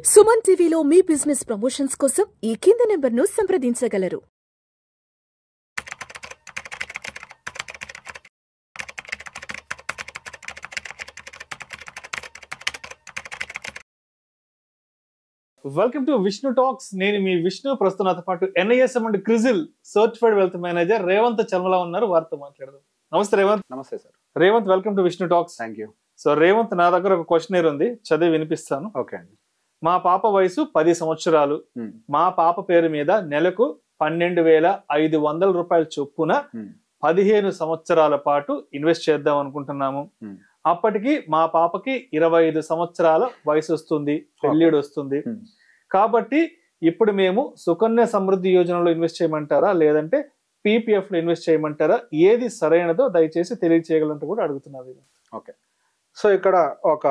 సుమన్ టీవీలో మీ business promotions కోసం ఈ కింది నెంబర్ను సంప్రదించగలరు. Welcome to Vishnu talks. నేను మీ విష్ణు. ప్రస్తుతం నాతో పాటు NISM and CRISIL certified wealth manager Revanth Chalmala ఉన్నారు. వారితో మాట్లాడదాం. నమస్తే రేవంత్. నమస్తే sir. Revanth, welcome to Vishnu talks. Thank you. So Revanth, నా దగ్గర ఒక క్వశ్చనర్ ఉంది, చదివి వినిపిస్తాను. ఓకే అండి. మా పాప వయసు 10 సంవత్సరాలు. మా పాప పేరు మీద నెలకు 12,500 రూపాయల చొప్పున 15 సంవత్సరాల పాటు ఇన్వెస్ట్ చేద్దాం అనుకుంటున్నాము. అప్పటికి మా పాపకి 25 సంవత్సరాల వయసు వస్తుంది, పెళ్ళిడు వస్తుంది. కాబట్టి ఇప్పుడు మేము సుకన్య సమృద్ధి యోజనలో ఇన్వెస్ట్ చేయమంటారా, లేదంటే PPF లో ఇన్వెస్ట్ చేయమంటారా? ఏది సరైనదో దయచేసి తెలియచేయగలంటూ కూడా అడుగుతున్నారు. ఓకే, సో ఇక్కడ ఒక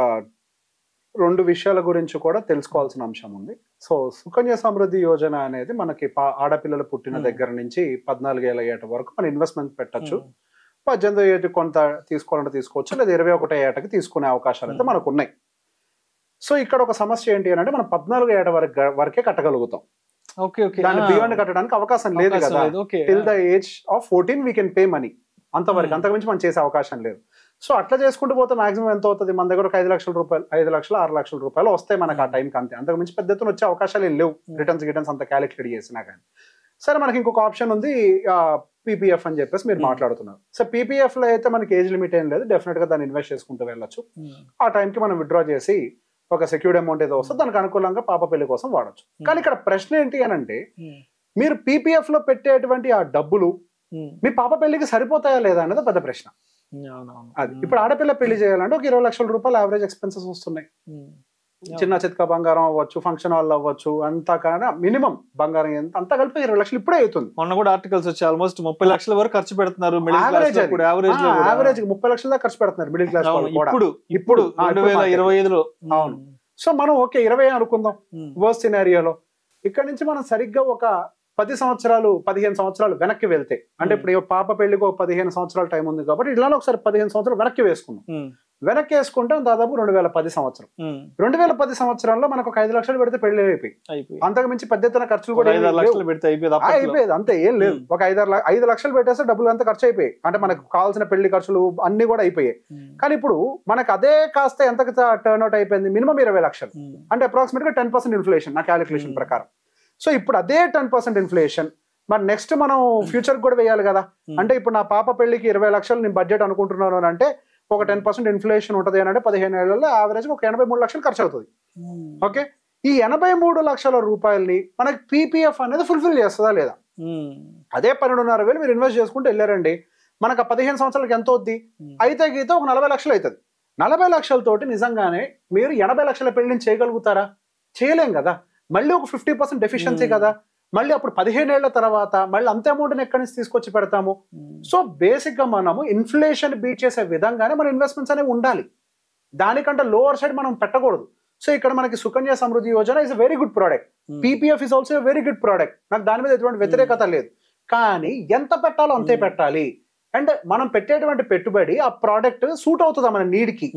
2 విషయాల గురించి కూడా తెలుసుకోవాల్సిన అంశం ఉంది. సో సుకన్య సమృద్ధి యోజన అనేది మనకి ఆడపిల్లలు పుట్టిన దగ్గర నుంచి 14 ఏళ్ల ఏట వరకు మన ఇన్వెస్ట్మెంట్ పెట్టచ్చు. 18 ఏట కొంత తీసుకోవాలంటే తీసుకోవచ్చు, లేదా 21 ఏటకి తీసుకునే అవకాశాలు అయితే మనకు ఉన్నాయి. సో ఇక్కడ ఒక సమస్య ఏంటి అంటే మనం 14 ఏట వరకే కట్టగలుగుతాం. దాన్ని బియాండ్ కట్టడానికి అవకాశం లేదు కదా. Till the age of 14 we can pay money, అంతవరకు. అంతకుమించి మనం చేసే అవకాశం లేదు. సో అట్లా చేసుకుంటూ పోతే మాక్సిమం ఎంత అవుతుంది? మన దగ్గర ఒక 5 లక్షల రూపాయలు, 5 లక్షలు 6 లక్షల రూపాయలు వస్తాయి మనకు ఆ టైంకి, అంతే. అంతకుమించి పెద్ద ఎత్తున వచ్చే అవకాశాలు ఏం లేవు, రిటర్న్స్ అంత క్యాలిక్యులేట్ చేసినా కానీ. సరే, మనకి ఇంకొక ఆప్షన్ ఉంది, PPF అని చెప్పేసి మీరు మాట్లాడుతున్నారు. సో PPF లో అయితే మనకి ఏజ్ లిమిట్ ఏం లేదు, డెఫినెట్ గా దాన్ని ఇన్వెస్ట్ చేసుకుంటూ వెళ్ళొచ్చు. ఆ టైంకి మనం విత్డ్రా చేసి ఒక సెక్యూర్డ్ అమౌంట్ ఏదో వస్తుంది, దానికి అనుకూలంగా పాప పెళ్లి కోసం వాడచ్చు. కానీ ఇక్కడ ప్రశ్న ఏంటి అని అంటే, మీరు PPF లో పెట్టేటువంటి ఆ డబ్బులు మీ పాప పెళ్లికి సరిపోతాయా లేదా అనేది పెద్ద ప్రశ్న. అది ఇప్పుడు ఆడపిల్ల పెళ్లి చేయాలంటే ఒక 20 లక్షల రూపాయలు యావరేజ్ ఎక్స్పెన్సెస్ వస్తున్నాయి. చిన్న చితక బంగారం అవ్వచ్చు, ఫంక్షన్ హాల్ అవ్వచ్చు, అంతా కానీ మినిమం బంగారం ఎంత అంతా కలిపి 20 లక్షలు ఇప్పుడే అవుతుంది. మొన్న కూడా ఆర్టికల్స్ వచ్చి ఆల్మోస్ట్ 30 లక్షల వరకు ఖర్చు పెడుతున్నారు. యావరేజ్ 30 లక్షల దాకా ఖర్చు పెడుతున్నారు మిడిల్ క్లాస్ ఇప్పుడు 2025లో. అవును. సో మనం ఓకే 20 అనుకుందాం వర్స్ట్ సినారియోలో. ఇక్కడ నుంచి మనం సరిగ్గా ఒక 10 సంవత్సరాలు 15 సంవత్సరాలు వెనక్కి వెళ్తే, అంటే ఇప్పుడు పాప పెళ్లికి ఒక 15 సంవత్సరాల టైం ఉంది కాబట్టి ఇలానే ఒకసారి 15 సంవత్సరాలు వెనక్కి వేసుకున్నాం. వెనక్కి వేసుకుంటే దాదాపు 2010 సంవత్సరం. 2010 సంవత్సరంలో మనకు ఒక 5 లక్షలు పెడితే పెళ్లి అయిపోయి, అంతకు మించి పెద్ద ఎత్తున ఖర్చులు కూడా అయిపోయేది. అంతే, ఏం లేదు. ఒక 5 లక్షలు పెట్టేస్తే డబ్బులు అంతా ఖర్చు అయిపోయాయి. అంటే మనకు కావాల్సిన పెళ్లి ఖర్చులు అన్ని కూడా అయిపోయాయి. కానీ ఇప్పుడు మనకు అదే కాస్త ఎంత టర్న్ అవుట్ అయిపోయింది? మినిమం 20 లక్షలు, అంటే అప్రాక్సిమేట్ గా 10% ఇన్ఫ్లేషన్ నా క్యాలిక్యులేషన్ ప్రకారం. సో ఇప్పుడు అదే 10% ఇన్ఫ్లేషన్ మరి నెక్స్ట్ మనం ఫ్యూచర్ కూడా వేయాలి కదా. అంటే ఇప్పుడు నా పాప పెళ్లికి 20 లక్షలు నేను బడ్జెట్ అనుకుంటున్నాను అని అంటే ఒక 10% ఇన్ఫ్లేషన్ ఉంటుంది అని అంటే 15 ఏళ్లలో యావరేజ్ ఒక 83 లక్షలు ఖర్చు అవుతుంది. ఓకే, ఈ 83 లక్షల రూపాయలని మనకి PPF అనేది ఫుల్ఫిల్ చేస్తుందా లేదా? అదే 12,500 మీరు ఇన్వెస్ట్ చేసుకుంటూ వెళ్ళారండి, మనకు 15 సంవత్సరాలకి ఎంత అవుద్ది? అయితే గీతే ఒక 40 లక్షలు అవుతుంది. 40 లక్షలతోటి నిజంగానే మీరు 80 లక్షల పెళ్లిని చేయగలుగుతారా? చేయలేం కదా. మళ్ళీ ఒక 50% డెఫిషియన్సీ కదా. మళ్ళీ అప్పుడు 15 ఏళ్ల తర్వాత మళ్ళీ అంత అమౌంట్ని ఎక్కడి నుంచి తీసుకొచ్చి పెడతాము? సో బేసిక్ గా మనము ఇన్ఫ్లేషన్ బీట్ చేసే విధంగానే మన ఇన్వెస్ట్మెంట్స్ అనేవి ఉండాలి, దానికంటే లోవర్ సైడ్ మనం పెట్టకూడదు. సో ఇక్కడ మనకి Sukanya Samriddhi Yojana is very good product. PPF is also very good product. నాకు దాని మీద ఎటువంటి వ్యతిరేకత లేదు. కానీ ఎంత పెట్టాలో అంతే పెట్టాలి. అండ్ మనం పెట్టేటువంటి పెట్టుబడి ఆ ప్రోడక్ట్ సూట్ అవుతుందా మన నీడ్ కి?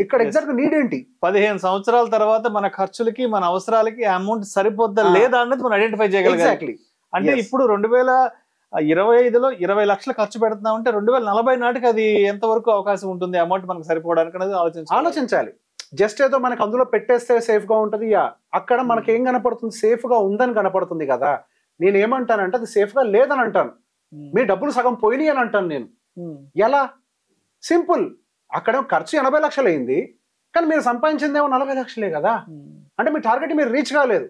ఇక్కడ ఎగ్జాక్ట్ నీడ్ ఏంటి? 15 సంవత్సరాల తర్వాత మన ఖర్చులకి మన అవసరాలకి అమౌంట్ సరిపోద్దా లేదా అన్నది మనం ఐడెంటిఫై చేయగలగాలి. అంటే ఇప్పుడు 2025లో 20 లక్షలు ఖర్చు పెడుతున్నాం అంటే 2040 నాటికి అది ఎంత వరకు అవకాశం ఉంటుంది అమౌంట్ మనకు సరిపోవడానికి అనేది ఆలోచించాలి. జస్ట్ ఏదో మనకు అందులో పెట్టేస్తే సేఫ్ గా ఉంటది, అక్కడ మనకి ఏం కనపడుతుంది? సేఫ్ గా ఉందని కనపడుతుంది కదా. నేను ఏమంటానంటే అది సేఫ్ గా లేదని అంటాను. మీ డబ్బులు సగం పోయినాయి అని అంటాను నేను. ఎలా? సింపుల్, అక్కడ ఖర్చు 80 లక్షలు అయింది, కానీ మీరు సంపాదించిందేమో 40 లక్షలే కదా. అంటే మీ టార్గెట్ మీరు రీచ్ కాలేదు.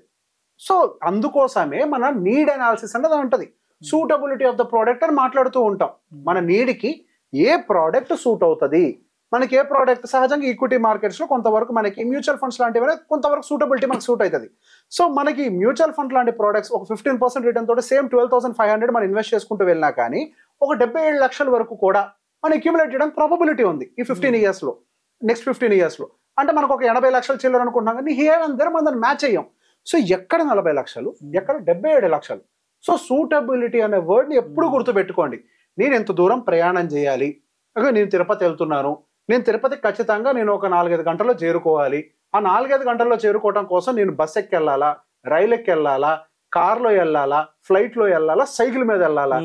సో అందుకోసమే మన నీడ్ అనాలిసిస్ అనేది ఉంటుంది. సూటబిలిటీ ఆఫ్ ద ప్రోడక్ట్ అని మాట్లాడుతూ ఉంటాం. మన నీడ్కి ఏ ప్రోడక్ట్ సూట్ అవుతుంది, మనకి ఏ ప్రోడక్ట్ సహజంగా ఈక్విటీ మార్కెట్స్ లో కొంతవరకు మనకి మ్యూచువల్ ఫండ్స్ లాంటివి కొంతవరకు సూటబిలిటీ మనకు సూట్ అవుతుంది. సో మనకి మ్యూచువల్ ఫండ్ లాంటి ప్రోడక్ట్స్ ఒక 15% రిటర్న్ తోటి సేమ్ 12,500 మనం ఇన్వెస్ట్ చేసుకుంటూ వెళ్ళినా కానీ ఒక 77 లక్షల వరకు కూడా మనం అక్యుములేట్ చేయడానికి ప్రాబబిలిటీ ఉంది ఈ 15 ఇయర్స్ లో, నెక్స్ట్ 15 ఇయర్స్ లో. అంటే మనకు ఒక 80 లక్షలు చిల్లర అనుకుంటున్నాం కానీ హియర్ అండ్ దేర్ మనం దాన్ని మ్యాచ్ అయ్యాం. సో ఎక్కడ 40 లక్షలు, ఎక్కడ 77 లక్షలు. సో సూటబిలిటీ అనే వర్డ్ ని ఎప్పుడు గుర్తుపెట్టుకోండి. నేను ఎంత దూరం ప్రయాణం చేయాలి, నేను తిరుపతి వెళ్తున్నాను, నేను తిరుపతికి ఖచ్చితంగా నేను ఒక 4-5 గంటల్లో చేరుకోవాలి, ఆ 4-5 గంటల్లో చేరుకోవడం కోసం నేను బస్ ఎక్కి వెళ్ళాలా, రైలు ఎక్కి వెళ్ళాలా, కార్లో వెళ్ళాలా, ఫ్లైట్ లో వెళ్ళాలా, సైకిల్ మీద వెళ్ళాలా,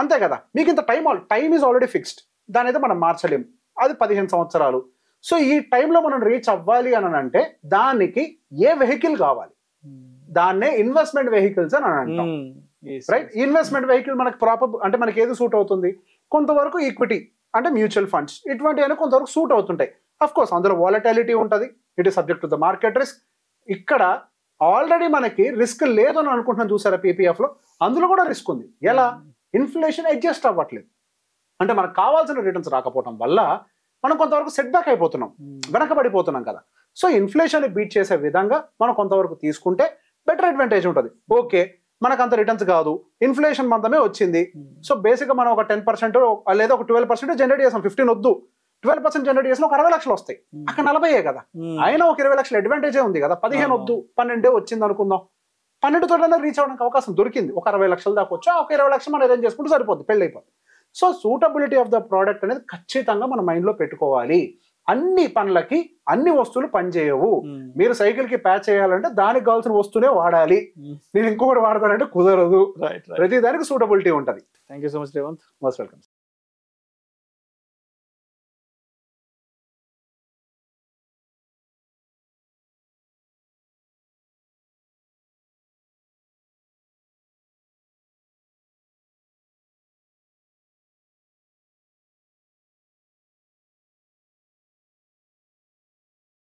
అంతే కదా. మీకు ఇంత టైం ఈజ్ ఆల్రెడీ ఫిక్స్డ్, దాని అయితే మనం మార్చలేం. అది 15 సంవత్సరాలు. సో ఈ టైంలో మనం రీచ్ అవ్వాలి అని అంటే దానికి ఏ వెహికల్ కావాలి, దాన్నే ఇన్వెస్ట్మెంట్ వెహికల్స్ అని అంటాం. రైట్. ఇన్వెస్ట్మెంట్ వెహికల్ మనకి ప్రాపర్ అంటే మనకి ఏది సూట్ అవుతుంది, కొంతవరకు ఈక్విటీ అంటే మ్యూచువల్ ఫండ్స్ ఇటువంటివన్నీ కొంతవరకు సూట్ అవుతుంటాయి. అఫ్ కోర్స్ అందులో వాలటాలిటీ ఉంటుంది, it is subject to the market risk. ఇక్కడ ఆల్రెడీ మనకి రిస్క్ లేదు అని అనుకుంటున్నాం చూసారా పీపీఎఫ్ లో, అందులో కూడా రిస్క్ ఉంది. ఎలా? ఇన్ఫ్లేషన్ అడ్జస్ట్ అవ్వట్లేదు, అంటే మనకు కావాల్సిన రిటర్న్స్ రాకపోవడం వల్ల మనం కొంతవరకు సెట్ బ్యాక్ అయిపోతున్నాం, వెనకబడిపోతున్నాం కదా. సో ఇన్ఫ్లేషన్ బీట్ చేసే విధంగా మనం కొంతవరకు తీసుకుంటే బెటర్ అడ్వాంటేజ్ ఉంటుంది. ఓకే మనకు అంత రిటర్న్స్ కాదు, ఇన్ఫ్లేషన్ మందమే వచ్చింది, సో బేసిక్గా మనం ఒక 10% లేదా ఒక 12% జనరేట్ చేసాం, 15 వద్దు 12% జనరేట్ చేసిన ఒక 60 లక్షలు వస్తాయి, అక్కడ 40 కదా, అయినా ఒక 20 లక్షల అడ్వాంటేజే ఉంది కదా. 15 వద్దు 12 వచ్చింది అనుకుందాం, 12 తోటైనా రీచ్ అవ్వడానికి అవకాశం దొరికింది, ఒక 60 లక్షల దాకా వచ్చి ఒక 20 లక్షలు మనం అరేంజ్ చేసుకుంటే సరిపోద్ది, పెళ్ళి అయిపోద్ది. So suitability of the product అనేది ఖచ్చితంగా మన మైండ్ లో పెట్టుకోవాలి. అన్ని పనులకి అన్ని వస్తువులు పనిచేయవు. మీరు సైకిల్ కి ప్యాచ్ చేయాలంటే దానికి కావాల్సిన వస్తువునే వాడాలి, నేను ఇంకొకటి వాడతానంటే కుదరదు. ప్రతి దానికి సూటబిలిటీ ఉంటుంది. Thank you so much Revanth. Most welcome.